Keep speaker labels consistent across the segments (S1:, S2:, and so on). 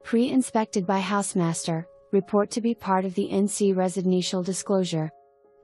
S1: Pre-inspected by Housemaster, report to be part of the NC Residnetial Disclosure.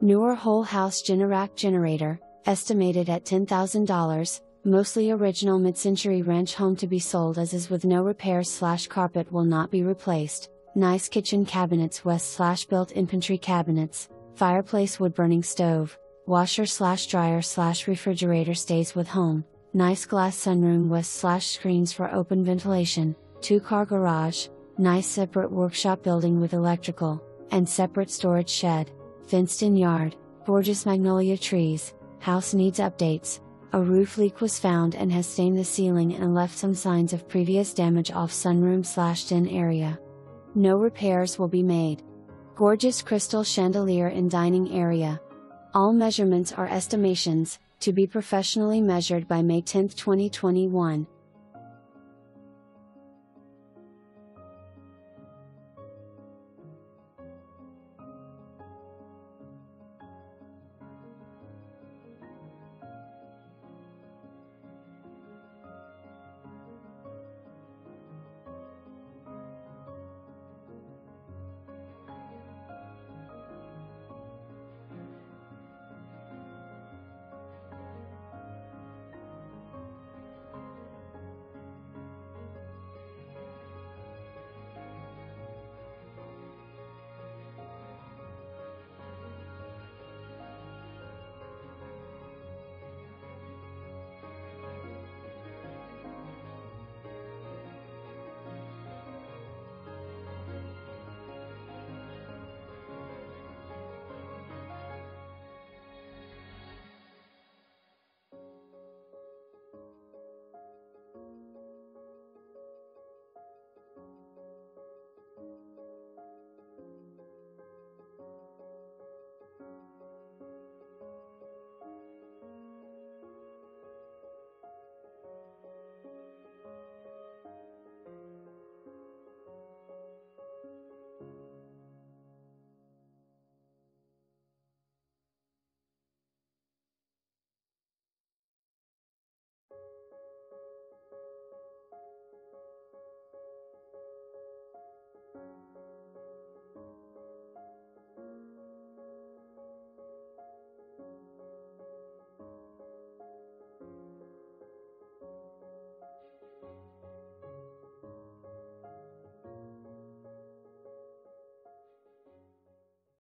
S1: Newer whole house Generac generator, estimated at $10,000, mostly original mid-century ranch home to be sold as is with no repairs / carpet will not be replaced. Nice kitchen cabinets west / built-inpantry cabinets, fireplace wood-burning stove, washer / dryer / refrigerator stays with home, nice glass sunroom west / screens for open ventilation, 2-car garage, nice separate workshop building with electrical, and separate storage shed, fenced-in yard, gorgeous magnolia trees. House needs updates. A roof leak was found and has stained the ceiling and left some signs of previous damage off sunroom / den area. No repairs will be made. Gorgeous crystal chandelier in dining area. All measurements are estimations, to be professionally measured by May 10, 2021.